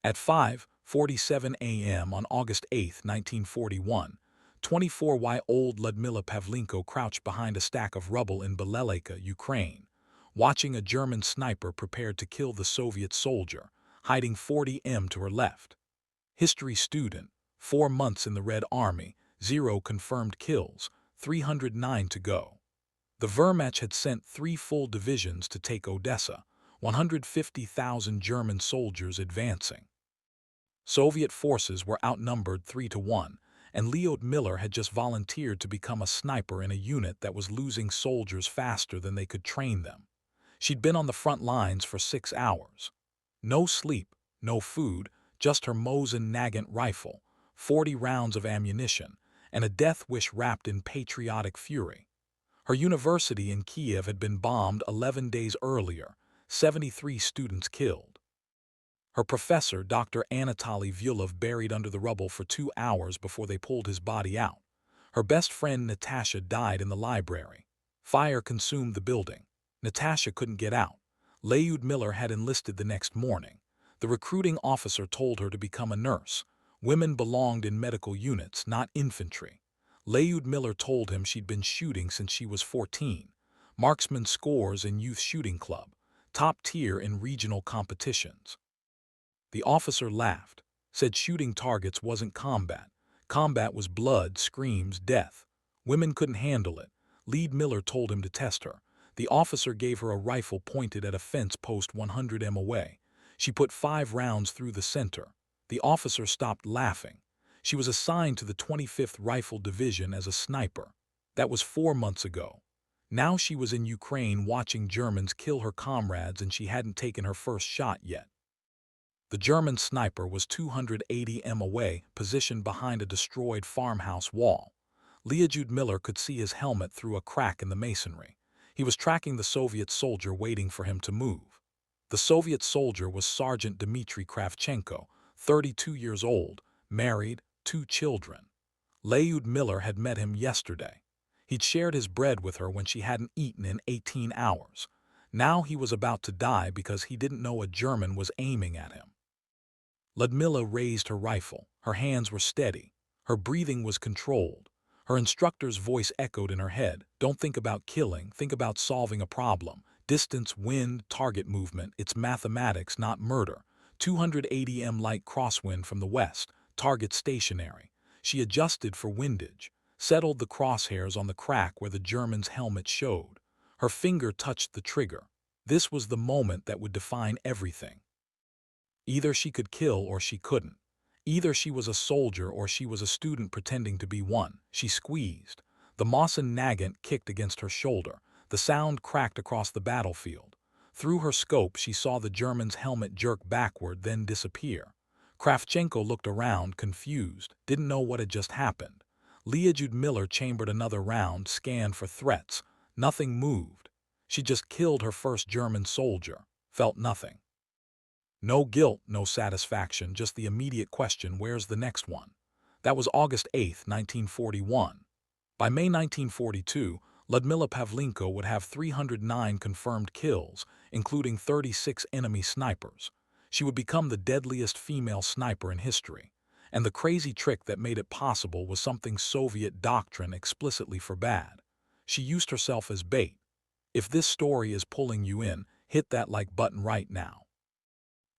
At 5:47 a.m. on August 8, 1941, 24-year-old Lyudmila Pavlichenko crouched behind a stack of rubble in Beleleka, Ukraine, watching a German sniper prepared to kill the Soviet soldier, hiding 40 m to her left. History student, 4 months in the Red Army, 0 confirmed kills, 309 to go. The Wehrmacht had sent 3 full divisions to take Odessa, 150,000 German soldiers advancing. Soviet forces were outnumbered 3-1, and Lyudmila had just volunteered to become a sniper in a unit that was losing soldiers faster than they could train them. She'd been on the front lines for 6 hours. No sleep, no food, just her Mosin Nagant rifle, 40 rounds of ammunition, and a death wish wrapped in patriotic fury. Her university in Kiev had been bombed 11 days earlier, 73 students killed. Her professor, Dr. Anatoly Vyulov, buried under the rubble for 2 hours before they pulled his body out. Her best friend Natasha died in the library. Fire consumed the building. Natasha couldn't get out. Lyudmila had enlisted the next morning. The recruiting officer told her to become a nurse. Women belonged in medical units, not infantry. Lyudmila told him she'd been shooting since she was 14. Marksman scores in youth shooting club, top tier in regional competitions. The officer laughed, said shooting targets wasn't combat. Combat was blood, screams, death. Women couldn't handle it. Lyudmila told him to test her. The officer gave her a rifle pointed at a fence post 100 m away. She put 5 rounds through the center. The officer stopped laughing. She was assigned to the 25th Rifle Division as a sniper. That was 4 months ago. Now she was in Ukraine watching Germans kill her comrades, and she hadn't taken her first shot yet. The German sniper was 280 m away, positioned behind a destroyed farmhouse wall. Lyudmila could see his helmet through a crack in the masonry. He was tracking the Soviet soldier, waiting for him to move. The Soviet soldier was Sergeant Dmitry Kravchenko, 32 years old, married, 2 children. Lyudmila had met him yesterday. He'd shared his bread with her when she hadn't eaten in 18 hours. Now he was about to die because he didn't know a German was aiming at him. Lyudmila raised her rifle. Her hands were steady. Her breathing was controlled. Her instructor's voice echoed in her head. Don't think about killing, think about solving a problem. Distance, wind, target movement, it's mathematics, not murder. 280 m light crosswind from the west, target stationary. She adjusted for windage, settled the crosshairs on the crack where the German's helmet showed. Her finger touched the trigger. This was the moment that would define everything. Either she could kill or she couldn't. Either she was a soldier or she was a student pretending to be one. She squeezed. The Mosin Nagant kicked against her shoulder. The sound cracked across the battlefield. Through her scope, she saw the German's helmet jerk backward, then disappear. Kravchenko looked around, confused, didn't know what had just happened. Lyudmila chambered another round, scanned for threats. Nothing moved. She just killed her first German soldier, felt nothing. No guilt, no satisfaction, just the immediate question, where's the next one? That was August 8, 1941. By May 1942, Lyudmila Pavlichenko would have 309 confirmed kills, including 36 enemy snipers. She would become the deadliest female sniper in history. And the crazy trick that made it possible was something Soviet doctrine explicitly forbade. She used herself as bait. If this story is pulling you in, hit that like button right now.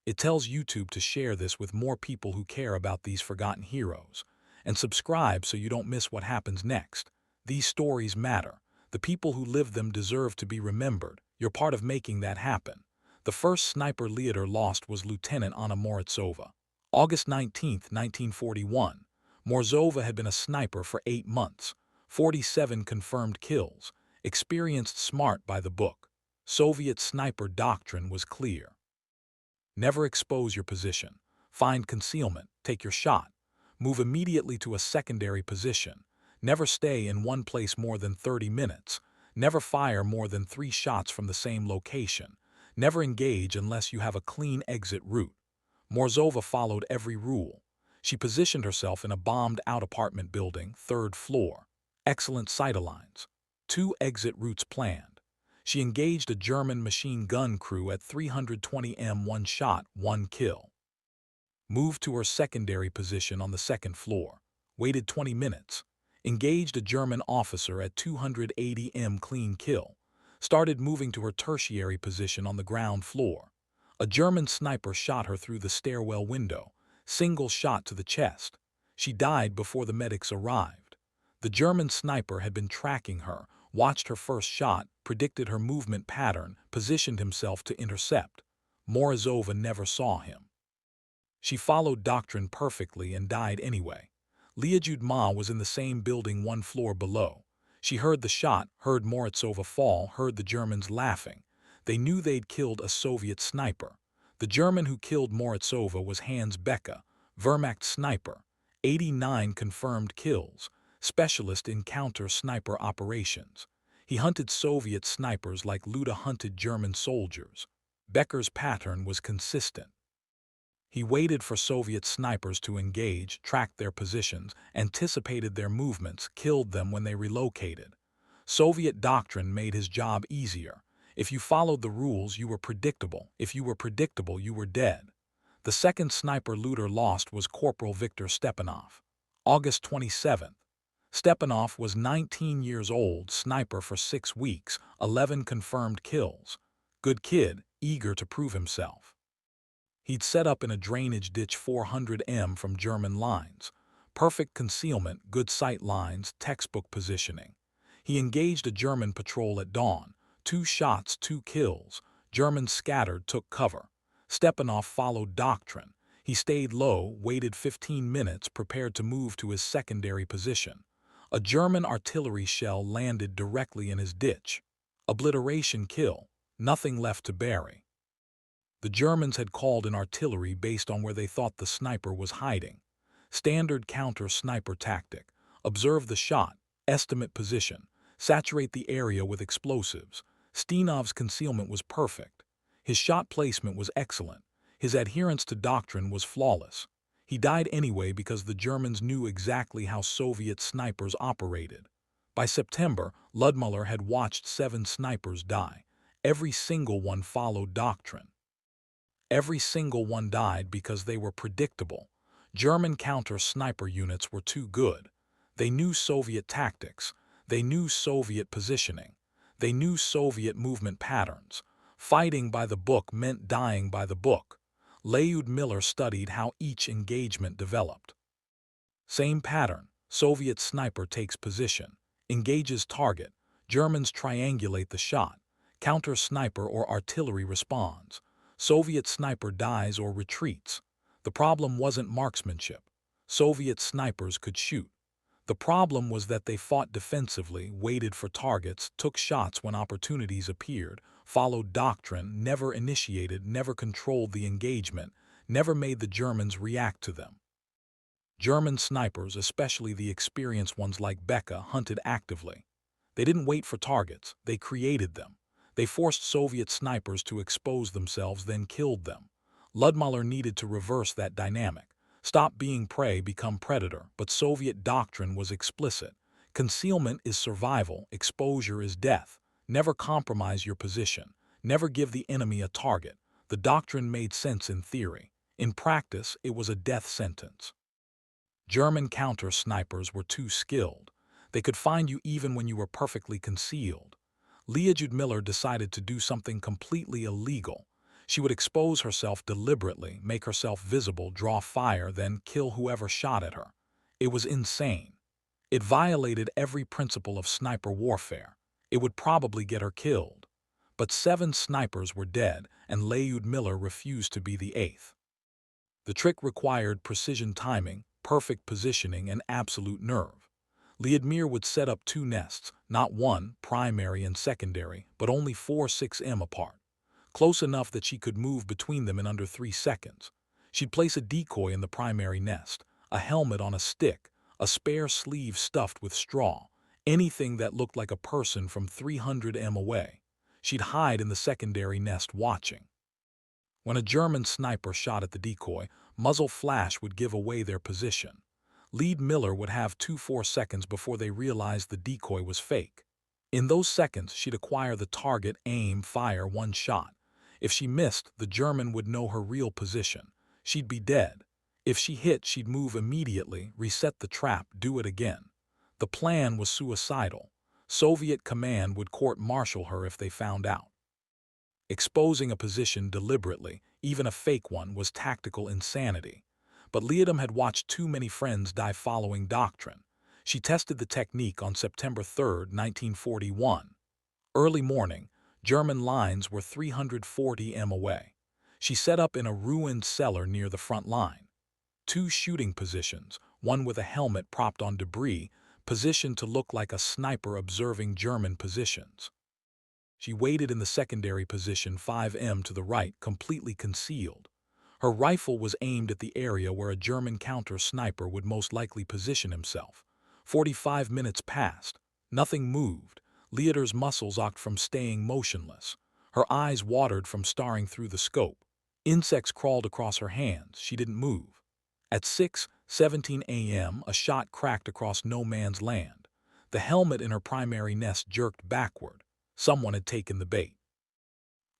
It tells YouTube to share this with more people who care about these forgotten heroes. And subscribe so you don't miss what happens next. These stories matter. The people who lived them deserve to be remembered. You're part of making that happen. The first sniper Lyudmila lost was Lieutenant Anna Morozova. August 19, 1941. Morozova had been a sniper for 8 months. 47 confirmed kills. Experienced, smart, by the book. Soviet sniper doctrine was clear. Never expose your position. Find concealment. Take your shot. Move immediately to a secondary position. Never stay in one place more than 30 minutes. Never fire more than 3 shots from the same location. Never engage unless you have a clean exit route. Morozova followed every rule. She positioned herself in a bombed-out apartment building, 3rd floor. Excellent sightlines. 2 exit routes planned. She engaged a German machine gun crew at 320 m, 1 shot, 1 kill. moved to her secondary position on the second floor, waited 20 minutes, engaged a German officer at 280 m clean kill, started moving to her tertiary position on the ground floor. A German sniper shot her through the stairwell window, single shot to the chest. She died before the medics arrived. The German sniper had been tracking her, watched her first shot, predicted her movement pattern, positioned himself to intercept. Morozova never saw him. She followed doctrine perfectly and died anyway. Lyudmila was in the same building one floor below. She heard the shot, heard Morozova fall, heard the Germans laughing. They knew they'd killed a Soviet sniper. The German who killed Morozova was Hans Becker, Wehrmacht sniper, 89 confirmed kills, specialist in counter-sniper operations. He hunted Soviet snipers like Luda hunted German soldiers. Becker's pattern was consistent. He waited for Soviet snipers to engage, tracked their positions, anticipated their movements, killed them when they relocated. Soviet doctrine made his job easier. If you followed the rules, you were predictable. If you were predictable, you were dead. The second sniper-looter lost was Corporal Viktor Stepanov. August 27th. Stepanov was 19 years old, sniper for 6 weeks, 11 confirmed kills. Good kid, eager to prove himself. He'd set up in a drainage ditch 400 m from German lines. Perfect concealment, good sight lines, textbook positioning. He engaged a German patrol at dawn. 2 shots, 2 kills. Germans scattered, took cover. Stepanov followed doctrine. He stayed low, waited 15 minutes, prepared to move to his secondary position. A German artillery shell landed directly in his ditch. Obliteration kill. Nothing left to bury. The Germans had called in artillery based on where they thought the sniper was hiding. Standard counter-sniper tactic. Observe the shot, estimate position, saturate the area with explosives. Stepanov's concealment was perfect. His shot placement was excellent. His adherence to doctrine was flawless. He died anyway because the Germans knew exactly how Soviet snipers operated. By September, Lyudmila had watched 7 snipers die. Every single one followed doctrine. Every single one died because they were predictable. German counter-sniper units were too good. They knew Soviet tactics. They knew Soviet positioning. They knew Soviet movement patterns. Fighting by the book meant dying by the book. Lyudmila studied how each engagement developed. Same pattern. Soviet sniper takes position, engages target. Germans triangulate the shot. Counter-sniper or artillery responds. Soviet sniper dies or retreats. The problem wasn't marksmanship. Soviet snipers could shoot. The problem was that they fought defensively, waited for targets, took shots when opportunities appeared, followed doctrine, never initiated, never controlled the engagement, never made the Germans react to them. German snipers, especially the experienced ones like Becker, hunted actively. They didn't wait for targets, they created them. They forced Soviet snipers to expose themselves, then killed them. Lyudmila needed to reverse that dynamic. Stop being prey, become predator, but Soviet doctrine was explicit. Concealment is survival, exposure is death. Never compromise your position. Never give the enemy a target. The doctrine made sense in theory. In practice, it was a death sentence. German counter-snipers were too skilled. They could find you even when you were perfectly concealed. Lyudmila decided to do something completely illegal. She would expose herself deliberately, make herself visible, draw fire, then kill whoever shot at her. It was insane. It violated every principle of sniper warfare. It would probably get her killed. But 7 snipers were dead, and Lyudmila refused to be the 8th. The trick required precision timing, perfect positioning, and absolute nerve. Lyudmila would set up 2 nests, not one, primary and secondary, but only 4-6 m apart. Close enough that she could move between them in under 3 seconds. She'd place a decoy in the primary nest, a helmet on a stick, a spare sleeve stuffed with straw, anything that looked like a person from 300 m away. She'd hide in the secondary nest watching. When a German sniper shot at the decoy, muzzle flash would give away their position. Lyudmila would have 2-4 seconds before they realized the decoy was fake. In those seconds, she'd acquire the target, aim, fire 1 shot. If she missed, the German would know her real position. She'd be dead. If she hit, she'd move immediately, reset the trap, do it again. The plan was suicidal. Soviet command would court-martial her if they found out. Exposing a position deliberately, even a fake one, was tactical insanity. But Lyudmila had watched too many friends die following doctrine. She tested the technique on September 3, 1941. Early morning, German lines were 340 m away. She set up in a ruined cellar near the front line. Two shooting positions, one with a helmet propped on debris, positioned to look like a sniper observing German positions. She waited in the secondary position 5 m to the right, completely concealed. Her rifle was aimed at the area where a German counter-sniper would most likely position himself. 45 minutes passed. Nothing moved. Lyudmila's muscles ached from staying motionless. Her eyes watered from staring through the scope. Insects crawled across her hands. She didn't move. At 6:17 a.m., a shot cracked across no man's land. The helmet in her primary nest jerked backward. Someone had taken the bait.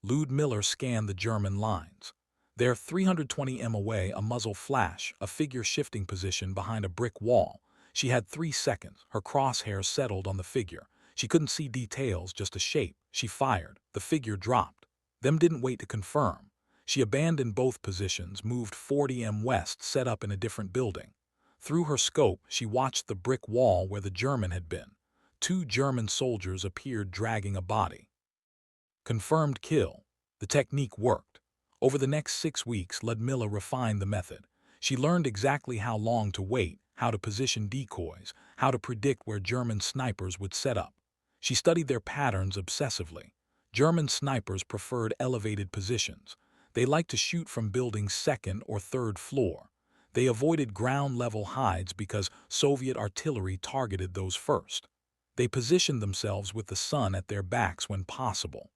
Lyudmila scanned the German lines. There, 320 m away, a muzzle flash, a figure shifting position behind a brick wall. She had 3 seconds. Her crosshairs settled on the figure. She couldn't see details, just a shape. She fired. The figure dropped. Them didn't wait to confirm. She abandoned both positions, moved 40 m west, set up in a different building. Through her scope, she watched the brick wall where the German had been. 2 German soldiers appeared dragging a body. Confirmed kill. The technique worked. Over the next 6 weeks, Lyudmila refined the method. She learned exactly how long to wait, how to position decoys, how to predict where German snipers would set up. She studied their patterns obsessively. German snipers preferred elevated positions. They liked to shoot from buildings' 2nd or 3rd floor. They avoided ground-level hides because Soviet artillery targeted those first. They positioned themselves with the sun at their backs when possible.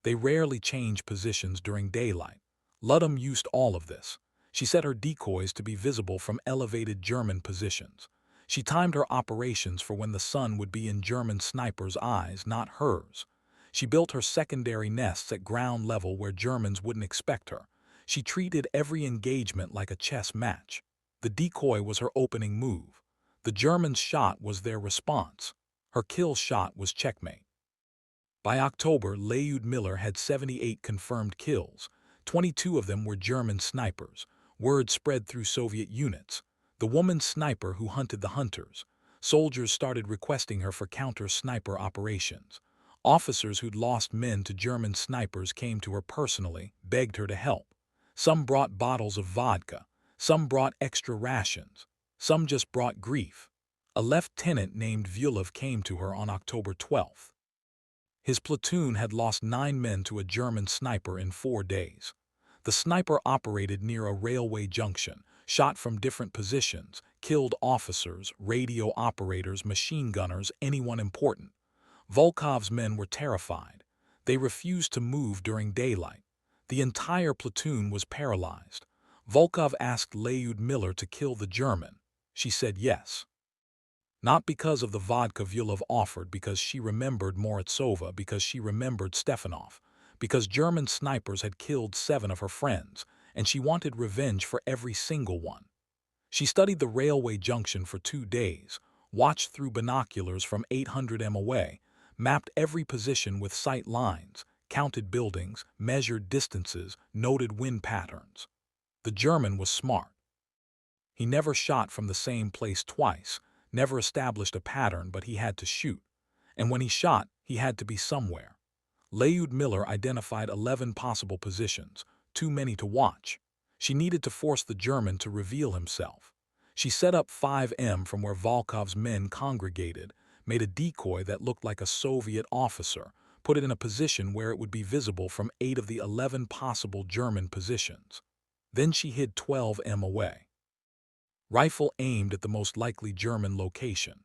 They rarely changed positions during daylight. Lyudmila used all of this. She set her decoys to be visible from elevated German positions. She timed her operations for when the sun would be in German snipers' eyes, not hers. She built her secondary nests at ground level where Germans wouldn't expect her. She treated every engagement like a chess match. The decoy was her opening move. The German's shot was their response. Her kill shot was checkmate. By October, Lyudmila had 78 confirmed kills. 22 of them were German snipers. Word spread through Soviet units. The woman sniper who hunted the hunters. Soldiers started requesting her for counter-sniper operations. Officers who'd lost men to German snipers came to her personally, begged her to help. Some brought bottles of vodka. Some brought extra rations. Some just brought grief. A lieutenant named Vulov came to her on October 12th. His platoon had lost 9 men to a German sniper in 4 days. The sniper operated near a railway junction, shot from different positions, killed officers, radio operators, machine gunners, anyone important. Volkov's men were terrified. They refused to move during daylight. The entire platoon was paralyzed. Volkov asked Lyudmila to kill the German. She said yes. Not because of the vodka Vulov offered, because she remembered Morozova, because she remembered Stefanov, because German snipers had killed 7 of her friends, and she wanted revenge for every single one. She studied the railway junction for 2 days, watched through binoculars from 800 m away, mapped every position with sight lines, counted buildings, measured distances, noted wind patterns. The German was smart. He never shot from the same place twice, never established a pattern, but he had to shoot. And when he shot, he had to be somewhere. Lyudmila identified 11 possible positions, too many to watch. She needed to force the German to reveal himself. She set up 5 m from where Volkov's men congregated, made a decoy that looked like a Soviet officer, put it in a position where it would be visible from 8 of the 11 possible German positions. Then she hid 12 m away. Rifle aimed at the most likely German location.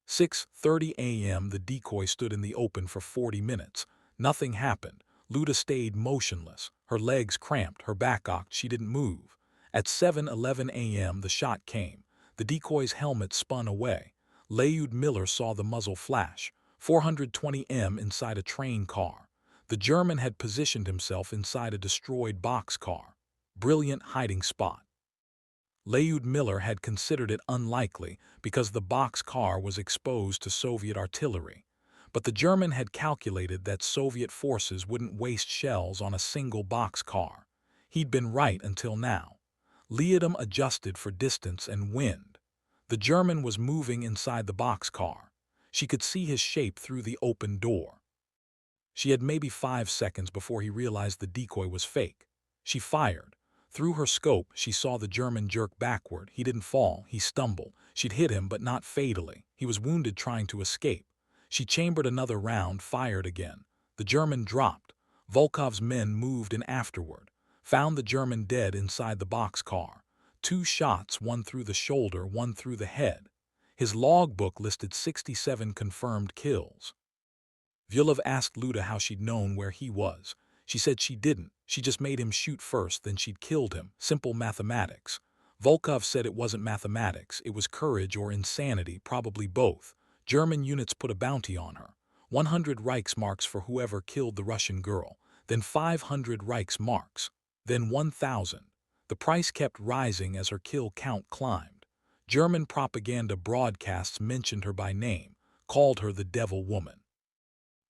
6:30 a.m. the decoy stood in the open for 40 minutes. Nothing happened. Lyudmila stayed motionless. Her legs cramped, her back ached, she didn't move. At 7:11 a.m. the shot came. The decoy's helmet spun away. Lyudmila saw the muzzle flash. 420 m inside a train car. The German had positioned himself inside a destroyed boxcar. Brilliant hiding spot. Lyudmila had considered it unlikely because the boxcar was exposed to Soviet artillery, but the German had calculated that Soviet forces wouldn't waste shells on a single boxcar. He'd been right until now. Lyudmila adjusted for distance and wind. The German was moving inside the boxcar. She could see his shape through the open door. She had maybe 5 seconds before he realized the decoy was fake. She fired. Through her scope, she saw the German jerk backward. He didn't fall, he stumbled. She'd hit him, but not fatally. He was wounded trying to escape. She chambered another round, fired again. The German dropped. Volkov's men moved in afterward, found the German dead inside the boxcar. 2 shots, one through the shoulder, one through the head. His logbook listed 67 confirmed kills. Vyulov asked Luda how she'd known where he was. She said she didn't. She just made him shoot first, then she'd killed him. Simple mathematics. Volkov said it wasn't mathematics, it was courage or insanity, probably both. German units put a bounty on her. 100 Reichsmarks for whoever killed the Russian girl. Then 500 Reichsmarks. Then 1,000. The price kept rising as her kill count climbed. German propaganda broadcasts mentioned her by name, called her the devil woman.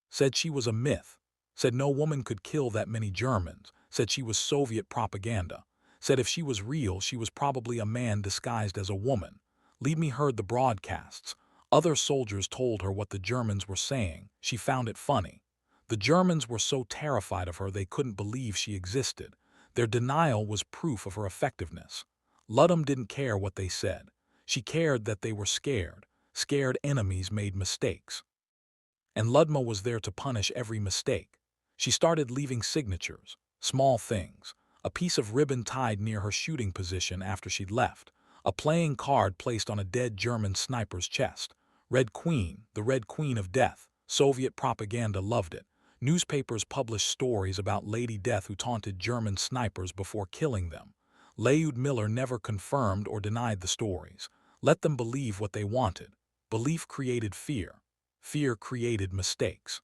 Said she was a myth, said no woman could kill that many Germans, said she was Soviet propaganda, said if she was real she was probably a man disguised as a woman. Lyudmila heard the broadcasts. Other soldiers told her what the Germans were saying. She found it funny. The Germans were so terrified of her they couldn't believe she existed. Their denial was proof of her effectiveness. Lyudmila didn't care what they said. She cared that they were scared. Scared enemies made mistakes. And Lyudmila was there to punish every mistake. She started leaving signatures, small things, a piece of ribbon tied near her shooting position after she'd left, a playing card placed on a dead German sniper's chest. Red Queen, the Red Queen of Death. Soviet propaganda loved it. Newspapers published stories about Lady Death who taunted German snipers before killing them. Lyudmila never confirmed or denied the stories. Let them believe what they wanted. Belief created fear. Fear created mistakes.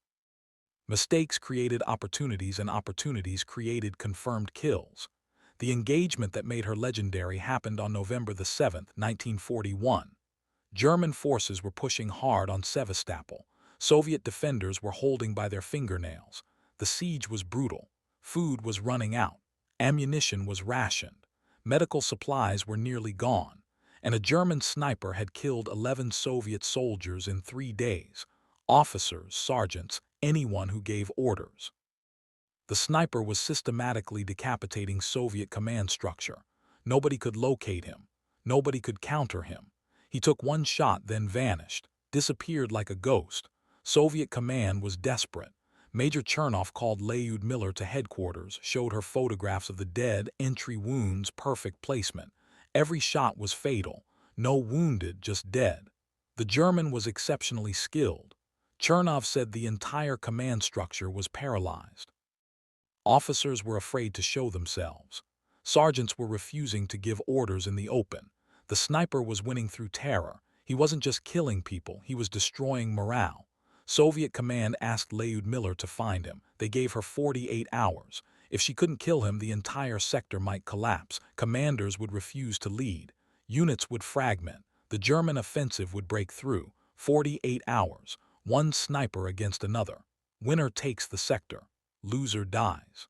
Mistakes created opportunities, and opportunities created confirmed kills. The engagement that made her legendary happened on November the 7th, 1941. German forces were pushing hard on Sevastopol. Soviet defenders were holding by their fingernails. The siege was brutal. Food was running out. Ammunition was rationed. Medical supplies were nearly gone. And a German sniper had killed 11 Soviet soldiers in 3 days. Officers, sergeants, anyone who gave orders. The sniper was systematically decapitating Soviet command structure. Nobody could locate him. Nobody could counter him. He took 1 shot, then vanished, disappeared like a ghost. Soviet command was desperate. Major Chernov called Lyudmila to headquarters, showed her photographs of the dead, entry wounds, perfect placement. Every shot was fatal. No wounded, just dead. The German was exceptionally skilled. Chernov said the entire command structure was paralyzed. Officers were afraid to show themselves. Sergeants were refusing to give orders in the open. The sniper was winning through terror. He wasn't just killing people, he was destroying morale. Soviet command asked Lyudmila to find him. They gave her 48 hours. If she couldn't kill him, the entire sector might collapse. Commanders would refuse to lead. Units would fragment. The German offensive would break through. 48 hours. 1 sniper against another. Winner takes the sector. Loser dies.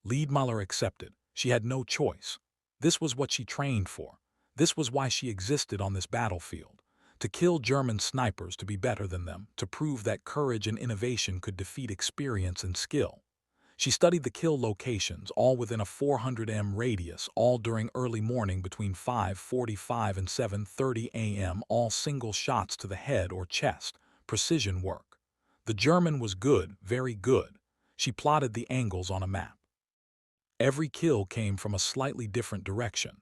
Lyudmila accepted. She had no choice. This was what she trained for. This was why she existed on this battlefield. To kill German snipers, to be better than them, to prove that courage and innovation could defeat experience and skill. She studied the kill locations, all within a 400 m radius, all during early morning between 5:45 and 7:30 a.m., all single shots to the head or chest, precision work. The German was good, very good. She plotted the angles on a map. Every kill came from a slightly different direction.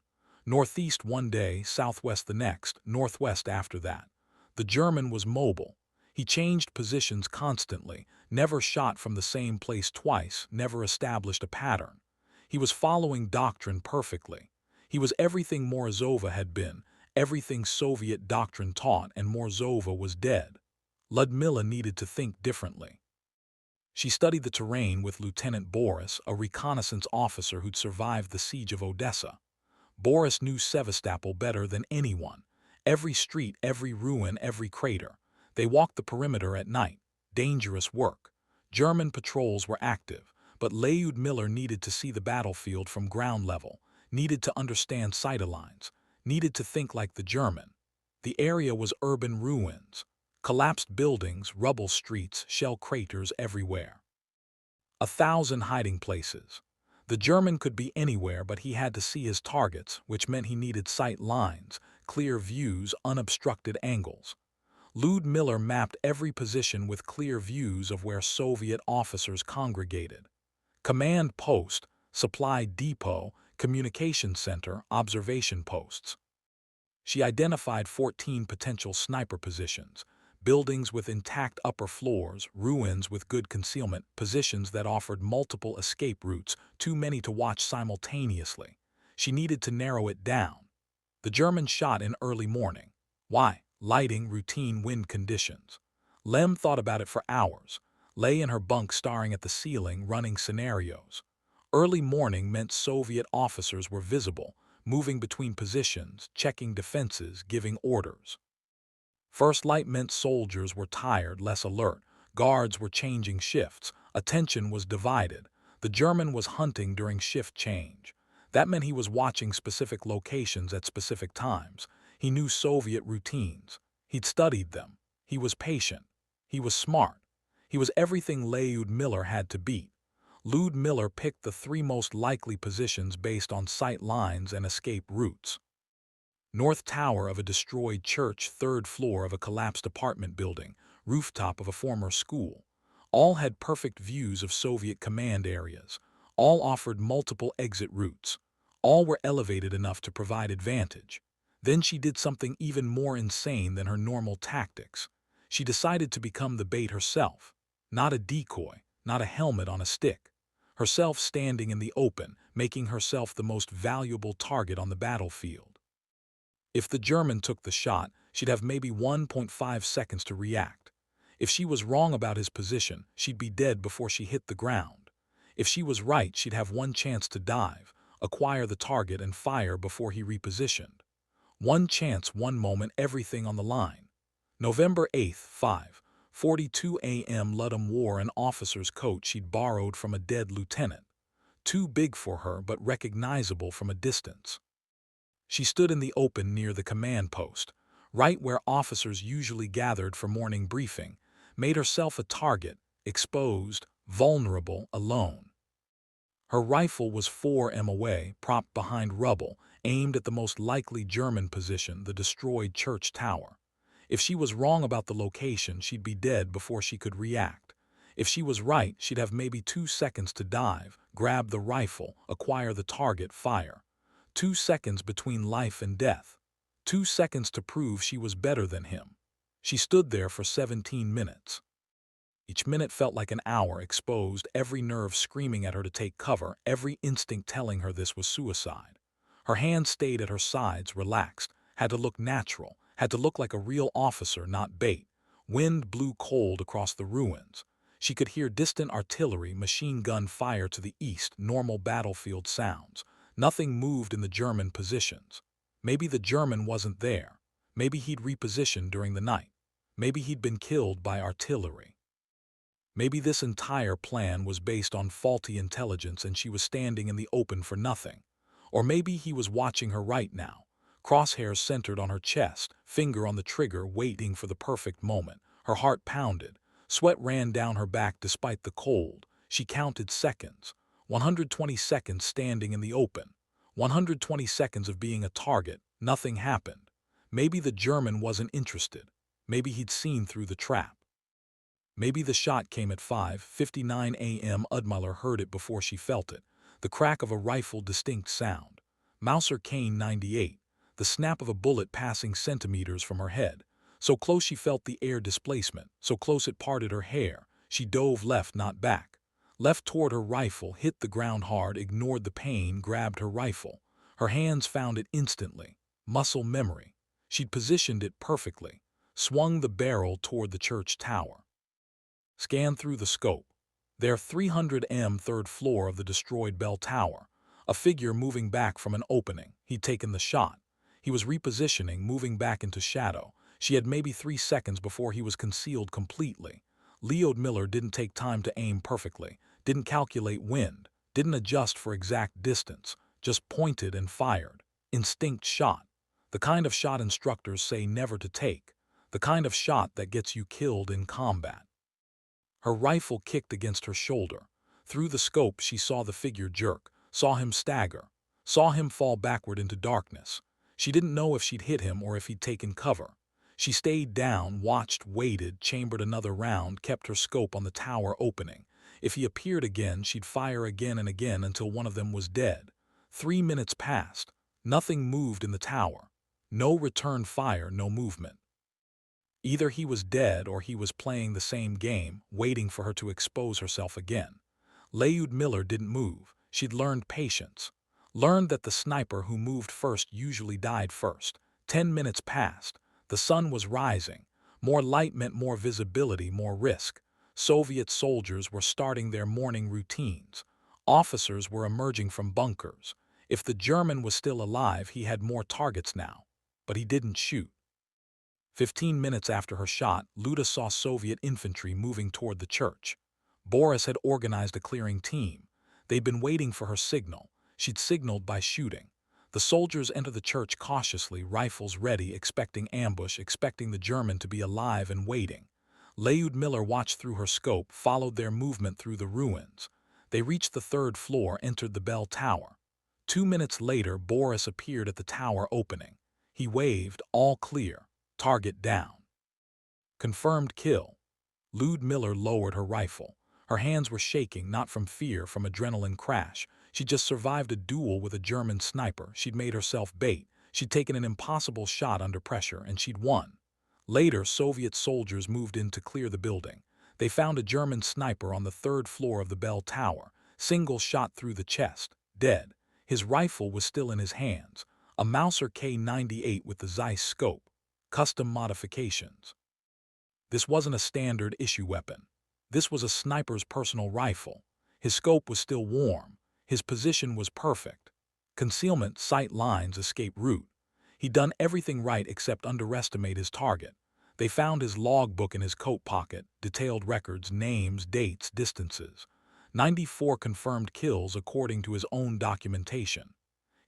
Northeast one day, southwest the next, northwest after that. The German was mobile. He changed positions constantly, never shot from the same place twice, never established a pattern. He was following doctrine perfectly. He was everything Morozova had been, everything Soviet doctrine taught, and Morozova was dead. Lyudmila needed to think differently. She studied the terrain with Lieutenant Boris, a reconnaissance officer who'd survived the siege of Odessa. Boris knew Sevastopol better than anyone. Every street, every ruin, every crater. They walked the perimeter at night. Dangerous work. German patrols were active, but Lyudmila needed to see the battlefield from ground level, needed to understand sightlines, needed to think like the German. The area was urban ruins. Collapsed buildings, rubble streets, shell craters everywhere. 1,000 hiding places. The German could be anywhere, but he had to see his targets, which meant he needed sight lines, clear views, unobstructed angles. Lyudmila mapped every position with clear views of where Soviet officers congregated. Command post, supply depot, communication center, observation posts. She identified 14 potential sniper positions, buildings with intact upper floors, ruins with good concealment, positions that offered multiple escape routes, too many to watch simultaneously. She needed to narrow it down. The Germans shot in early morning. Why? Lighting, routine wind conditions. Lem thought about it for hours, lay in her bunk staring at the ceiling, running scenarios. Early morning meant Soviet officers were visible, moving between positions, checking defenses, giving orders. First light meant soldiers were tired, less alert. Guards were changing shifts. Attention was divided. The German was hunting during shift change. That meant he was watching specific locations at specific times. He knew Soviet routines. He'd studied them. He was patient. He was smart. He was everything Lyudmila had to beat. Lyudmila picked the 3 most likely positions based on sight lines and escape routes. North tower of a destroyed church, 3rd floor of a collapsed apartment building, rooftop of a former school. All had perfect views of Soviet command areas. All offered multiple exit routes. All were elevated enough to provide advantage. Then she did something even more insane than her normal tactics. She decided to become the bait herself. Not a decoy, not a helmet on a stick. Herself standing in the open, making herself the most valuable target on the battlefield. If the German took the shot, she'd have maybe 1.5 seconds to react. If she was wrong about his position, she'd be dead before she hit the ground. If she was right, she'd have one chance to dive, acquire the target and fire before he repositioned. One chance, one moment, everything on the line. November 8th, 5:42 a.m. Lyudmila wore an officer's coat she'd borrowed from a dead lieutenant. Too big for her, but recognizable from a distance. She stood in the open near the command post, right where officers usually gathered for morning briefing, made herself a target, exposed, vulnerable, alone. Her rifle was 4 m away, propped behind rubble, aimed at the most likely German position, the destroyed church tower. If she was wrong about the location, she'd be dead before she could react. If she was right, she'd have maybe 2 seconds to dive, grab the rifle, acquire the target, fire. 2 seconds between life and death. 2 seconds to prove she was better than him. She stood there for 17 minutes. Each minute felt like an hour, exposed, every nerve screaming at her to take cover, every instinct telling her this was suicide. Her hands stayed at her sides, relaxed, had to look natural, had to look like a real officer, not bait. Wind blew cold across the ruins. She could hear distant artillery, machine gun fire to the east, normal battlefield sounds. Nothing moved in the German positions. Maybe the German wasn't there. Maybe he'd repositioned during the night. Maybe he'd been killed by artillery. Maybe this entire plan was based on faulty intelligence and she was standing in the open for nothing. Or maybe he was watching her right now, crosshairs centered on her chest, finger on the trigger, waiting for the perfect moment. Her heart pounded. Sweat ran down her back despite the cold. She counted seconds. 120 seconds standing in the open. 120 seconds of being a target. Nothing happened. Maybe the German wasn't interested. Maybe he'd seen through the trap. Maybe the shot came at 5:59 a.m. Lyudmila heard it before she felt it. The crack of a rifle, distinct sound. Mauser Kane 98. The snap of a bullet passing centimeters from her head. So close she felt the air displacement. So close it parted her hair. She dove left, not back. Left toward her rifle, hit the ground hard, ignored the pain, grabbed her rifle. Her hands found it instantly. Muscle memory. She'd positioned it perfectly. Swung the barrel toward the church tower. Scanned through the scope. There, 300 m, 3rd floor of the destroyed bell tower. A figure moving back from an opening. He'd taken the shot. He was repositioning, moving back into shadow. She had maybe 3 seconds before he was concealed completely. Lyudmila didn't take time to aim perfectly, didn't calculate wind, didn't adjust for exact distance, just pointed and fired. Instinct shot. The kind of shot instructors say never to take. The kind of shot that gets you killed in combat. Her rifle kicked against her shoulder. Through the scope she saw the figure jerk, saw him stagger, saw him fall backward into darkness. She didn't know if she'd hit him or if he'd taken cover. She stayed down, watched, waited, chambered another round, kept her scope on the tower opening. If he appeared again, she'd fire again and again until one of them was dead. 3 minutes passed. Nothing moved in the tower. No return fire, no movement. Either he was dead or he was playing the same game, waiting for her to expose herself again. Lyudmila didn't move. She'd learned patience. Learned that the sniper who moved first usually died first. 10 minutes passed. The sun was rising. More light meant more visibility, more risk. Soviet soldiers were starting their morning routines. Officers were emerging from bunkers. If the German was still alive, he had more targets now. But he didn't shoot. 15 minutes after her shot, Luda saw Soviet infantry moving toward the church. Boris had organized a clearing team. They'd been waiting for her signal. She'd signaled by shooting. The soldiers entered the church cautiously, rifles ready, expecting ambush, expecting the German to be alive and waiting. Lyudmila watched through her scope, followed their movement through the ruins. They reached the 3rd floor, entered the bell tower. 2 minutes later, Boris appeared at the tower opening. He waved, all clear. Target down. Confirmed kill. Lyudmila lowered her rifle. Her hands were shaking, not from fear, from adrenaline crash. She'd just survived a duel with a German sniper. She'd made herself bait. She'd taken an impossible shot under pressure, and she'd won. Later, Soviet soldiers moved in to clear the building. They found a German sniper on the 3rd floor of the bell tower. Single shot through the chest. Dead. His rifle was still in his hands. A Mauser K98 with the Zeiss scope. Custom modifications. This wasn't a standard issue weapon. This was a sniper's personal rifle. His scope was still warm. His position was perfect. Concealment, sight lines, escape route. He'd done everything right except underestimate his target. They found his logbook in his coat pocket, detailed records, names, dates, distances. 94 confirmed kills according to his own documentation.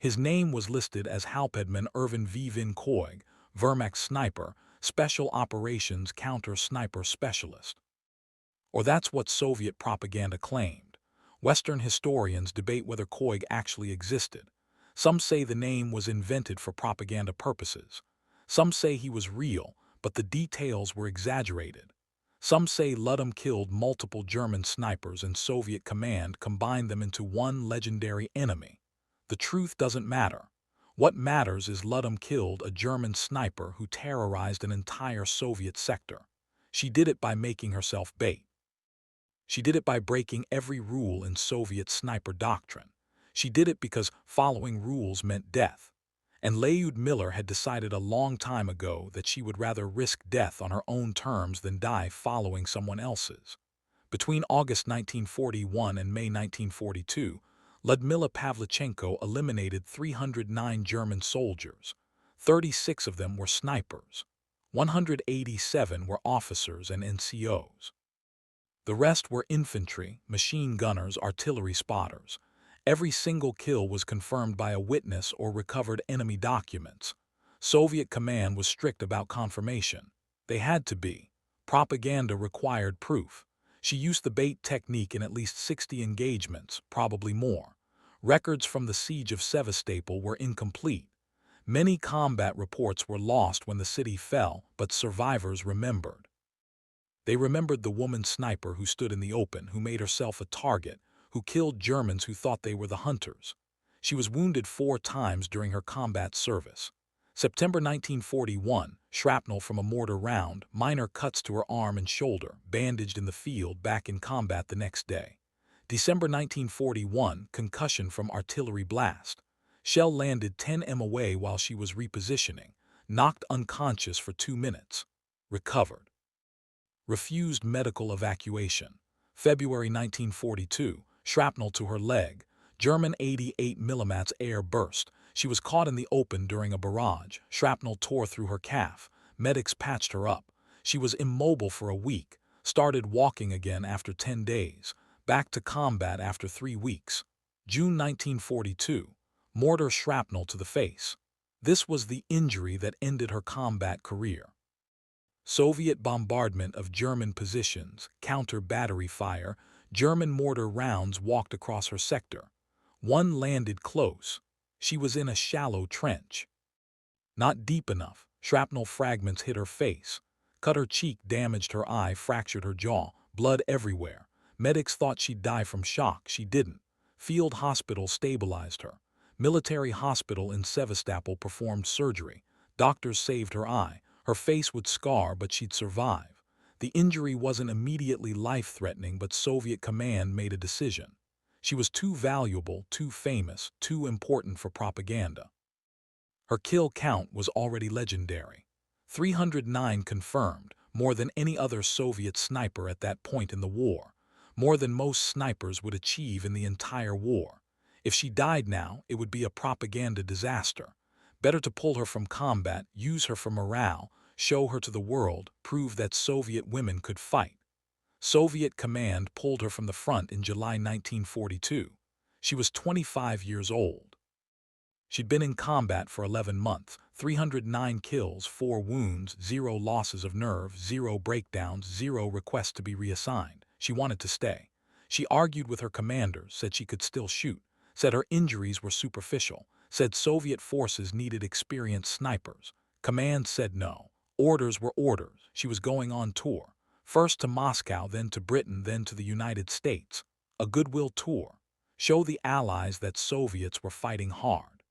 His name was listed as Halpedman Irvin V. Vinkoig, Wehrmacht sniper, special operations counter-sniper specialist. Or that's what Soviet propaganda claimed. Western historians debate whether Koig actually existed. Some say the name was invented for propaganda purposes. Some say he was real, but the details were exaggerated. Some say Lyudmila killed multiple German snipers and Soviet command combined them into one legendary enemy. The truth doesn't matter. What matters is Lyudmila killed a German sniper who terrorized an entire Soviet sector. She did it by making herself bait. She did it by breaking every rule in Soviet sniper doctrine. She did it because following rules meant death. And Lyudmila had decided a long time ago that she would rather risk death on her own terms than die following someone else's. Between August 1941 and May 1942, Lyudmila Pavlichenko eliminated 309 German soldiers. 36 of them were snipers. 187 were officers and NCOs. The rest were infantry, machine gunners, artillery spotters. Every single kill was confirmed by a witness or recovered enemy documents. Soviet command was strict about confirmation. They had to be. Propaganda required proof. She used the bait technique in at least 60 engagements, probably more. Records from the siege of Sevastopol were incomplete. Many combat reports were lost when the city fell, but survivors remembered. They remembered the woman sniper who stood in the open, who made herself a target, who killed Germans who thought they were the hunters. She was wounded 4 times during her combat service. September 1941, shrapnel from a mortar round, minor cuts to her arm and shoulder, bandaged in the field, back in combat the next day. December 1941, concussion from artillery blast. Shell landed 10 m away while she was repositioning, knocked unconscious for 2 minutes. Recovered. Refused medical evacuation. February 1942, shrapnel to her leg. German 88 mm air burst. She was caught in the open during a barrage. Shrapnel tore through her calf. Medics patched her up. She was immobile for a week. Started walking again after 10 days. Back to combat after 3 weeks. June 1942. Mortar shrapnel to the face. This was the injury that ended her combat career. Soviet bombardment of German positions, counter-battery fire, German mortar rounds walked across her sector. One landed close. She was in a shallow trench. Not deep enough. Shrapnel fragments hit her face. Cut her cheek, damaged her eye, fractured her jaw. Blood everywhere. Medics thought she'd die from shock. She didn't. Field hospital stabilized her. Military hospital in Sevastopol performed surgery. Doctors saved her eye. Her face would scar, but she'd survive. The injury wasn't immediately life-threatening, but Soviet command made a decision. She was too valuable, too famous, too important for propaganda. Her kill count was already legendary. 309 confirmed, more than any other Soviet sniper at that point in the war. More than most snipers would achieve in the entire war. If she died now, it would be a propaganda disaster. Better to pull her from combat, use her for morale, show her to the world, prove that Soviet women could fight. Soviet command pulled her from the front in July 1942. She was 25 years old. She'd been in combat for 11 months, 309 kills, 4 wounds, 0 losses of nerve, 0 breakdowns, 0 requests to be reassigned. She wanted to stay. She argued with her commanders, said she could still shoot, said her injuries were superficial, said Soviet forces needed experienced snipers. Command said no. Orders were orders. She was going on tour. First to Moscow, then to Britain, then to the United States. A goodwill tour. Show the Allies that Soviets were fighting hard.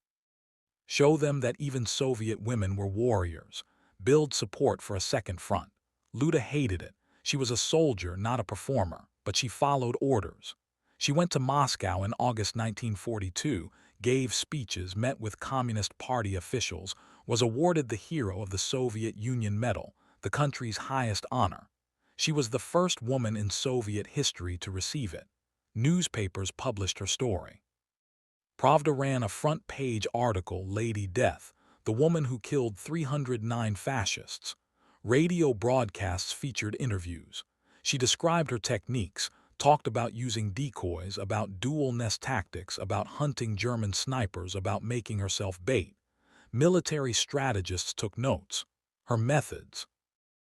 Show them that even Soviet women were warriors. Build support for a second front. Lyudmila hated it. She was a soldier, not a performer, but she followed orders. She went to Moscow in August 1942, gave speeches, met with Communist Party officials, was awarded the Hero of the Soviet Union Medal, the country's highest honor. She was the first woman in Soviet history to receive it. Newspapers published her story. Pravda ran a front-page article, Lady Death, the woman who killed 309 fascists. Radio broadcasts featured interviews. She described her techniques, talked about using decoys, about dual nest tactics, about hunting German snipers, about making herself bait. Military strategists took notes. Her methods.